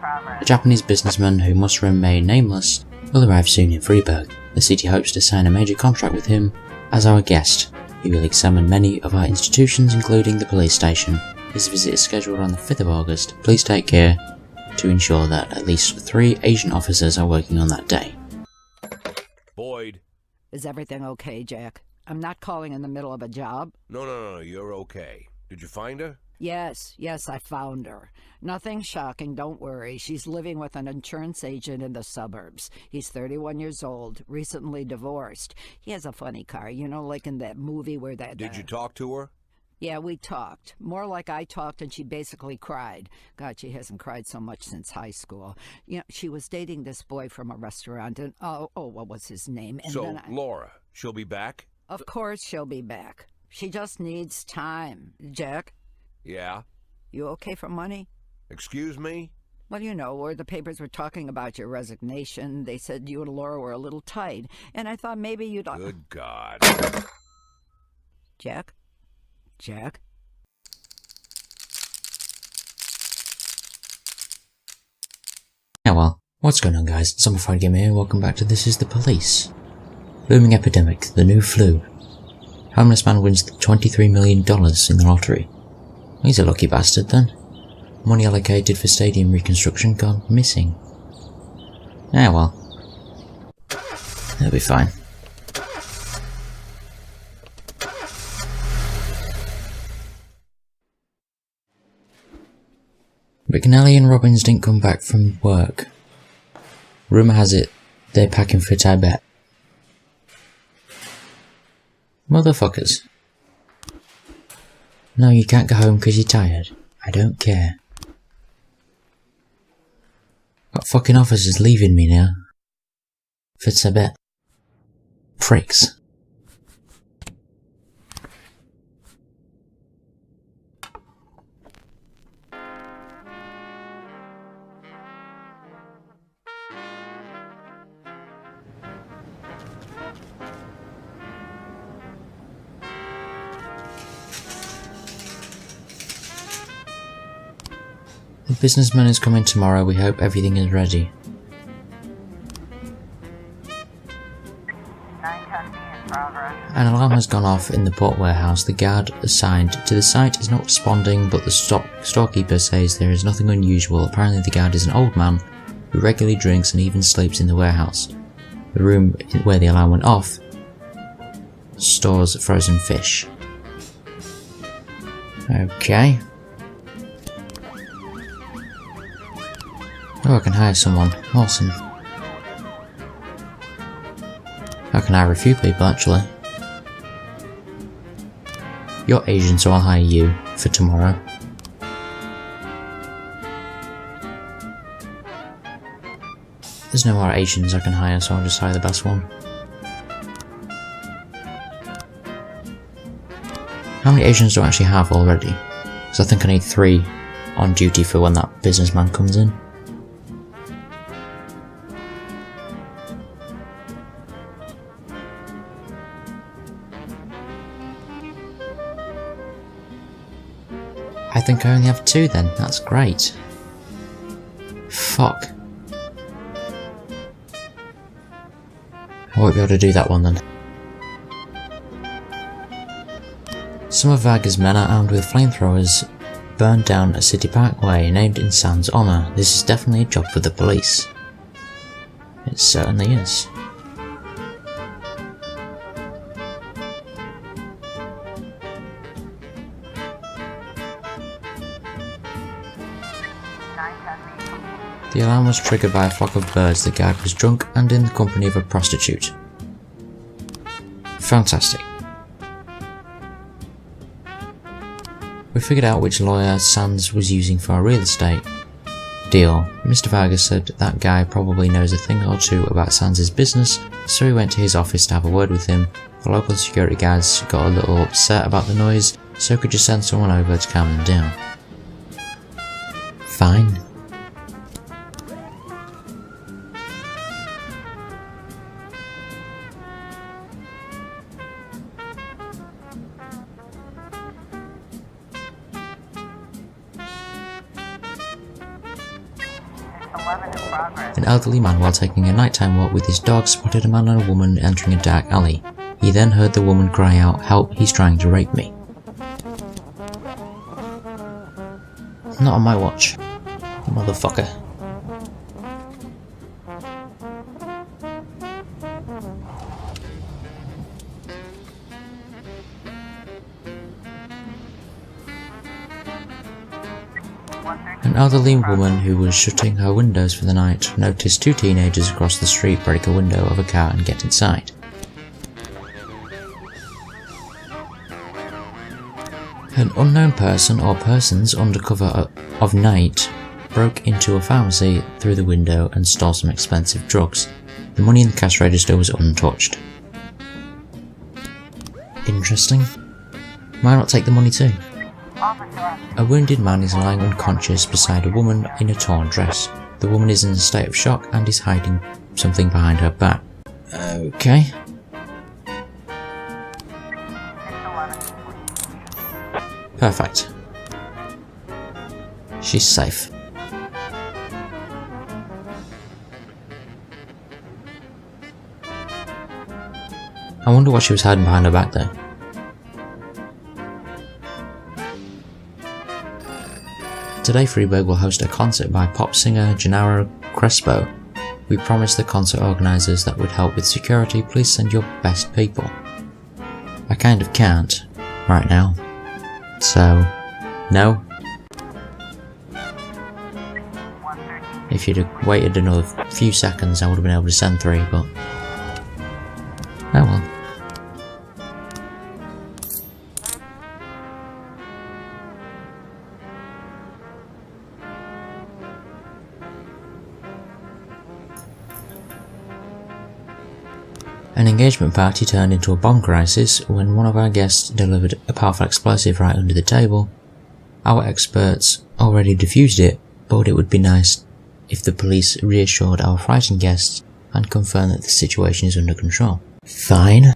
A Japanese businessman who must remain nameless will arrive soon in Freeburg. The city hopes to sign a major contract with him as our guest. He will examine many of our institutions, including the police station. His visit is scheduled on the 5th of August. Please take care to ensure that at least 3 Asian officers are working on that day. Boyd. Is everything okay, Jack? I'm not calling in the middle of a job. No, you're okay. Did you find her? Yes, I found her. Nothing shocking, don't worry. She's living with an insurance agent in the suburbs. He's 31 years old, recently divorced. He has a funny car, you know, like in that movie where that... Did you talk to her? Yeah, we talked. More like I talked and she basically cried. God, she hasn't cried so much since high school. You know, she was dating this boy from a restaurant and, what was his name? And so, Laura, she'll be back? Of course she'll be back. She just needs time. Jack? Yeah? You okay for money? Excuse me? Well, you know, where the papers were talking about your resignation, they said you and Laura were a little tight, and I thought maybe you'd... Good God. Jack? Jack? Yeah, well, what's going on, guys? ZombifiedGamer here, welcome back to This Is the Police. Booming epidemic, the new flu. Homeless man wins $23 million in the lottery. He's a lucky bastard then. Money allocated for stadium reconstruction gone missing. Yeah, well. That'll be fine. McNally and Robbins didn't come back from work. Rumour has it they're packing for Tibet. Motherfuckers. No, you can't go home because you're tired. I don't care. Got fucking officers leaving me now. For Tibet. Pricks. The businessman is coming tomorrow, we hope everything is ready. An alarm has gone off in the port warehouse. The guard assigned to the site is not responding, but the storekeeper says there is nothing unusual. Apparently the guard is an old man who regularly drinks and even sleeps in the warehouse. The room where the alarm went off stores frozen fish. Okay. Oh, I can hire someone. Awesome. I can hire a few people, actually. You're Asian, so I'll hire you for tomorrow. There's no more Asians I can hire, so I'll just hire the best one. How many Asians do I actually have already? Because I think I need 3 on duty for when that businessman comes in. I think I only have 2 then, that's great. Fuck. I won't be able to do that one then. Some of Varga's men are armed with flamethrowers, burned down a city parkway named in San's honour. This is definitely a job for the police. It certainly is. The alarm was triggered by a flock of birds. The guard was drunk and in the company of a prostitute. Fantastic. We figured out which lawyer Sands was using for our real estate deal. Mr. Vargas said that guy probably knows a thing or 2 about Sands' business, so we went to his office to have a word with him. The local security guards got a little upset about the noise, so could you send someone over to calm them down? Fine. An elderly man, while taking a nighttime walk with his dog, spotted a man and a woman entering a dark alley. He then heard the woman cry out, "Help, he's trying to rape me." Not on my watch, motherfucker. An elderly woman who was shutting her windows for the night noticed two teenagers across the street break a window of a car and get inside. An unknown person or persons under cover of night broke into a pharmacy through the window and stole some expensive drugs. The money in the cash register was untouched. Interesting. Why not take the money too? A wounded man is lying unconscious beside a woman in a torn dress. The woman is in a state of shock and is hiding something behind her back. Okay. Perfect. She's safe. I wonder what she was hiding behind her back though. Today Freeburg will host a concert by pop singer Gennaro Crespo. We promised the concert organisers that would help with security. Please send your best people. I kind of can't right now. So, no. If you'd have waited another few seconds I would have been able to send 3, but oh well. An engagement party turned into a bomb crisis when one of our guests delivered a powerful explosive right under the table. Our experts already defused it, but it would be nice if the police reassured our frightened guests and confirmed that the situation is under control. Fine.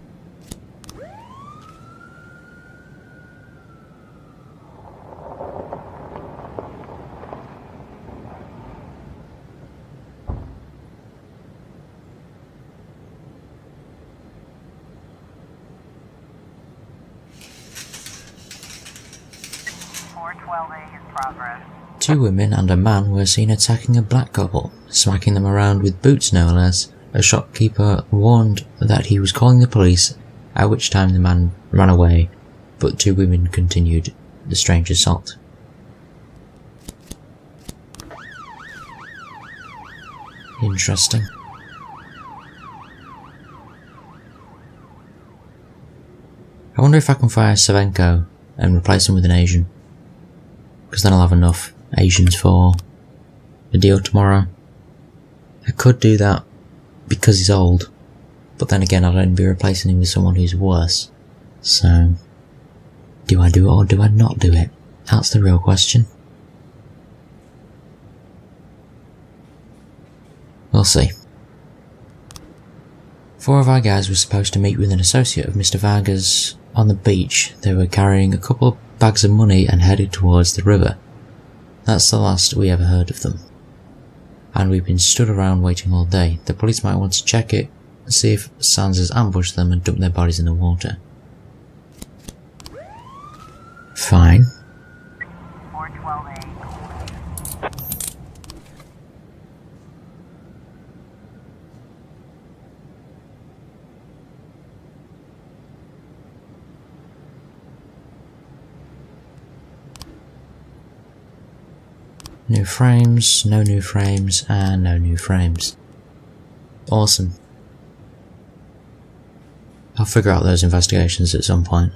Two women and a man were seen attacking a black couple, smacking them around with boots no less. A shopkeeper warned that he was calling the police, at which time the man ran away, but two women continued the strange assault. Interesting. I wonder if I can fire Savenko and replace him with an Asian, because then I'll have enough Asians for a deal tomorrow. I could do that because he's old, but then again I'd only be replacing him with someone who's worse. So, do I do it or do I not do it? That's the real question. We'll see. 4 of our guys were supposed to meet with an associate of Mr. Vargas on the beach. They were carrying a couple of bags of money and headed towards the river. That's the last we ever heard of them. And we've been stood around waiting all day. The police might want to check it, see if Sans has ambushed them and dumped their bodies in the water. Fine. New frames, no new frames, and no new frames. Awesome. I'll figure out those investigations at some point.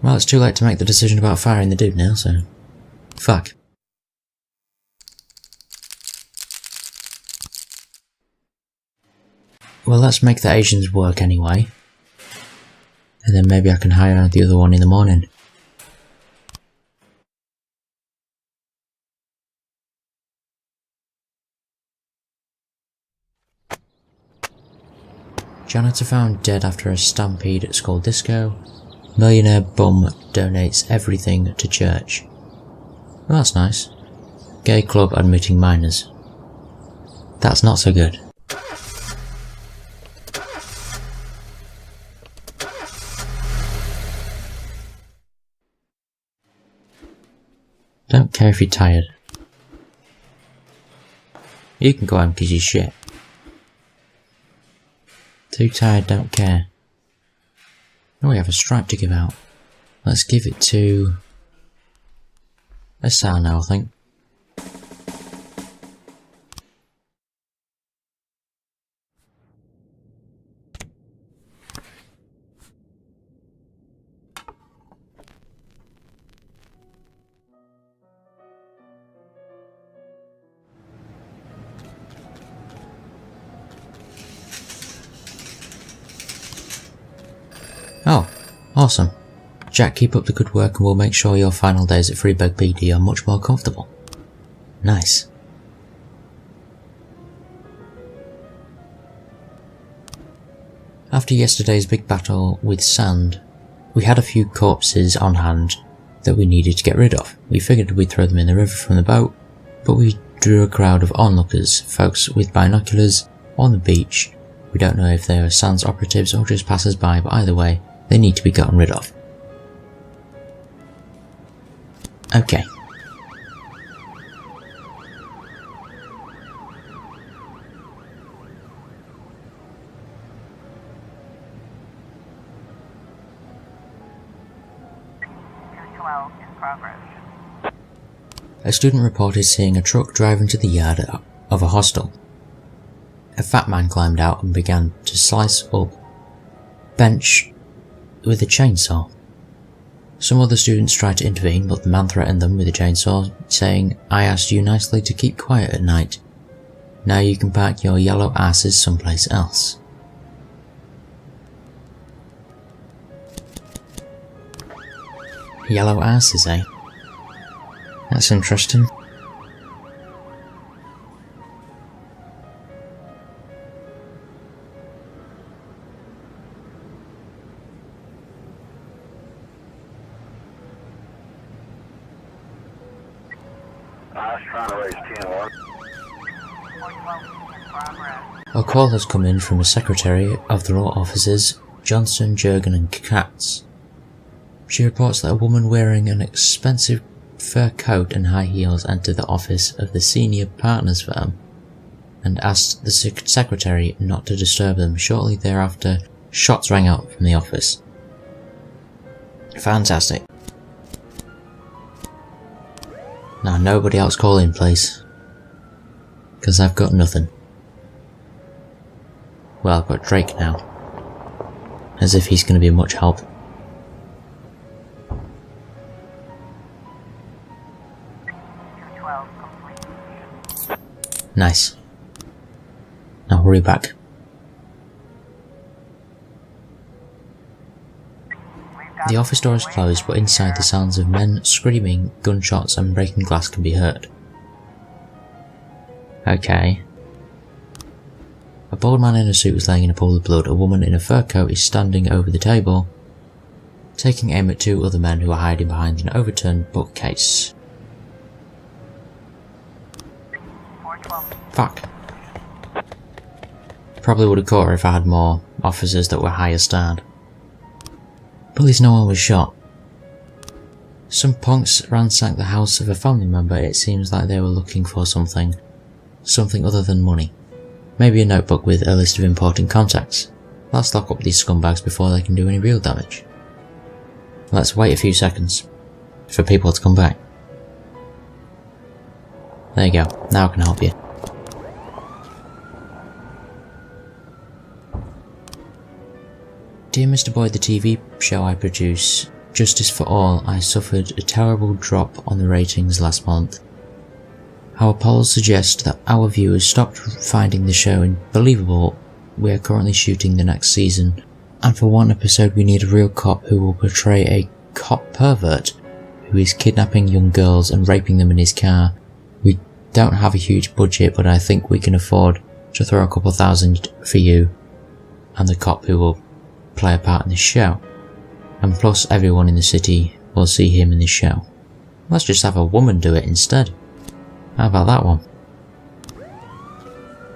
Well, it's too late to make the decision about firing the dude now, so fuck. Well, let's make the Asians work anyway. And then maybe I can hire the other one in the morning. Janitor found dead after a stampede at school disco. Millionaire bum donates everything to church. Well, that's nice. Gay club admitting minors. That's not so good. Don't care if you're tired. You can go home because you're shit. Too tired, don't care. Oh, we have a stripe to give out. Let's give it to a Sano, I think. Oh, awesome. Jack, keep up the good work and we'll make sure your final days at Freeburg BD are much more comfortable. Nice. After yesterday's big battle with sand, we had a few corpses on hand that we needed to get rid of. We figured we'd throw them in the river from the boat, but we drew a crowd of onlookers, folks with binoculars, on the beach. We don't know if they are Sands operatives or just passers-by, but either way, they need to be gotten rid of. Okay. A student reported seeing a truck drive into the yard of a hostel. A fat man climbed out and began to slice up bench with a chainsaw. Some other students tried to intervene, but the man threatened them with a chainsaw, saying, "I asked you nicely to keep quiet at night. Now you can pack your yellow asses someplace else." Yellow asses, eh? That's interesting. A call has come in from a secretary of the law offices, Johnson, Jurgen and Katz. She reports that a woman wearing an expensive fur coat and high heels entered the office of the senior partners firm and asked the secretary not to disturb them. Shortly thereafter, shots rang out from the office. Fantastic. Now nobody else call in, please. Because I've got nothing. Well, I've got Drake now. As if he's going to be much help. Nice. Now hurry back. The office door is closed, but inside the sounds of men screaming, gunshots and breaking glass can be heard. Okay. A bald man in a suit is laying in a pool of blood. A woman in a fur coat is standing over the table, taking aim at two other men who are hiding behind an overturned bookcase. Fuck. Probably would have caught her if I had more officers that were higher starred. But at least no one was shot. Some punks ransacked the house of a family member. It seems like they were looking for something other than money. Maybe a notebook with a list of important contacts. Let's lock up these scumbags before they can do any real damage. Let's wait a few seconds for people to come back. There you go, now I can help you. Dear Mr. Boyd, the TV show I produce, Justice for All, I suffered a terrible drop on the ratings last month. Our polls suggest that our viewers stopped finding the show believable. We are currently shooting the next season, and for one episode we need a real cop who will portray a cop pervert who is kidnapping young girls and raping them in his car. We don't have a huge budget, but I think we can afford to throw a couple thousand for you. and the cop who will play a part in this show. And plus everyone in the city will see him in this show. Let's just have a woman do it instead. How about that one?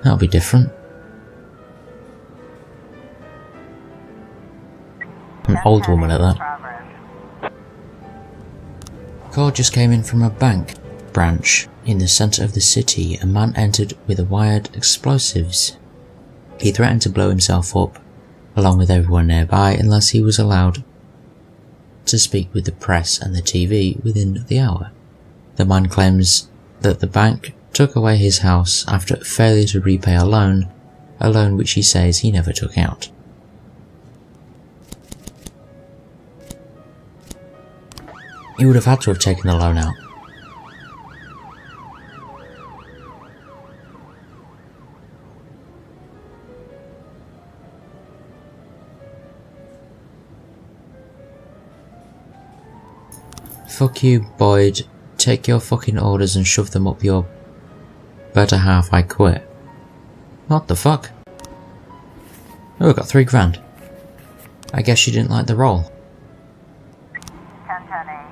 That'll be different. An old woman at that. Call just came in from a bank branch in the centre of the city. A man entered with wired explosives. He threatened to blow himself up, along with everyone nearby, unless he was allowed to speak with the press and the TV within the hour. The man claims that the bank took away his house after failure to repay a loan which he says he never took out. He would have had to have taken the loan out. Fuck you, Boyd. Take your fucking orders and shove them up your better half, I quit. What the fuck? Oh, I got $3 grand. I guess you didn't like the role.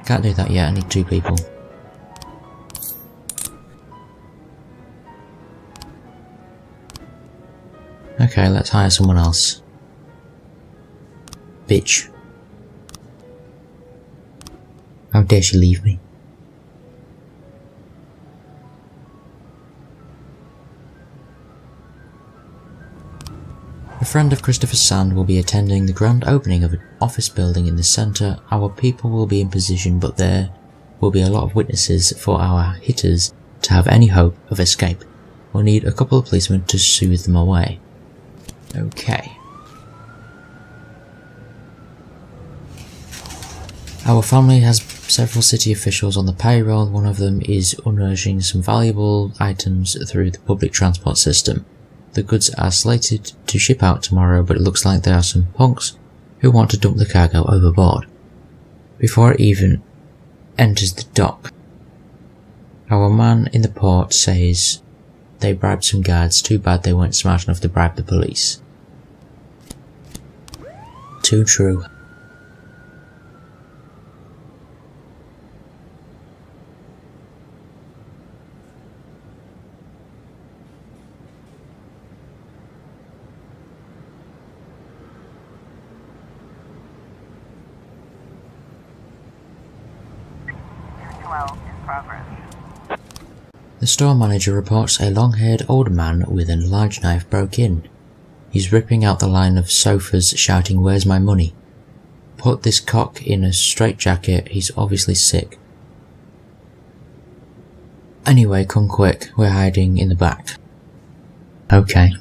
Can't do that yet, I need 2 people. Okay, let's hire someone else. Bitch. How dare she leave me? A friend of Christopher Sand will be attending the grand opening of an office building in the centre. Our people will be in position, but there will be a lot of witnesses for our hitters to have any hope of escape. We'll need a couple of policemen to soothe them away. Okay. Our family has several city officials on the payroll. One of them is unearthing some valuable items through the public transport system. The goods are slated to ship out tomorrow, but it looks like there are some punks who want to dump the cargo overboard before it even enters the dock. Our man in the port says they bribed some guards. Too bad they weren't smart enough to bribe the police. Too true. The store manager reports a long-haired old man with a large knife broke in. He's ripping out the line of sofas, shouting, "Where's my money?" Put this cock in a straitjacket, he's obviously sick. Anyway, come quick, we're hiding in the back. Okay.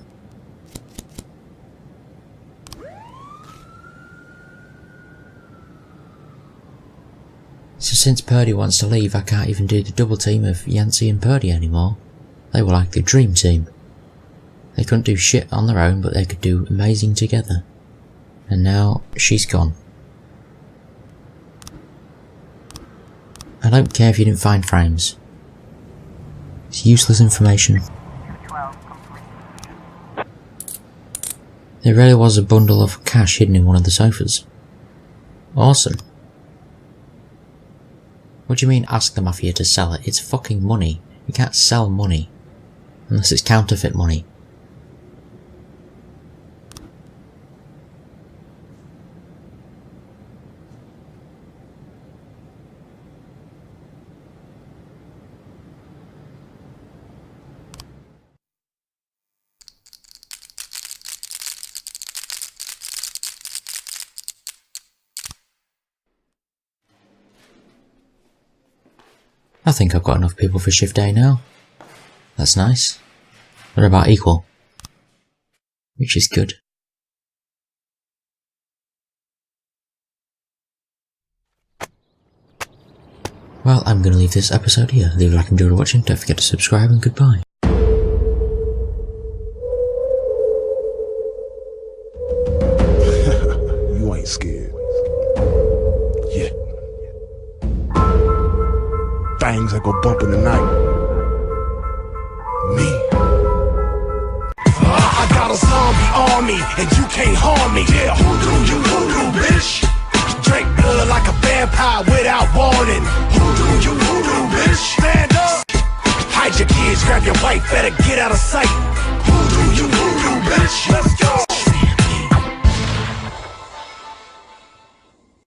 So since Purdy wants to leave, I can't even do the double team of Yancey and Purdy anymore. They were like the dream team. They couldn't do shit on their own, but they could do amazing together. And now, she's gone. I don't care if you didn't find frames. It's useless information. There really was a bundle of cash hidden in one of the sofas. Awesome. What do you mean ask the mafia to sell it? It's fucking money. You can't sell money. Unless it's counterfeit money. I think I've got enough people for shift A now. That's nice. We're about equal. Which is good. Well, I'm going to leave this episode here. Leave a like and enjoy watching. Don't forget to subscribe, and goodbye. You ain't scared. Yeah. Things that go bump in the night. Me. I got a zombie army. me, and you can't harm me. Yeah, hoodoo, you hoodoo, bitch. Drink blood like a vampire without warning. Hoodoo, you hoodoo, bitch. Stand up. Hide your kids, grab your wife, better get out of sight.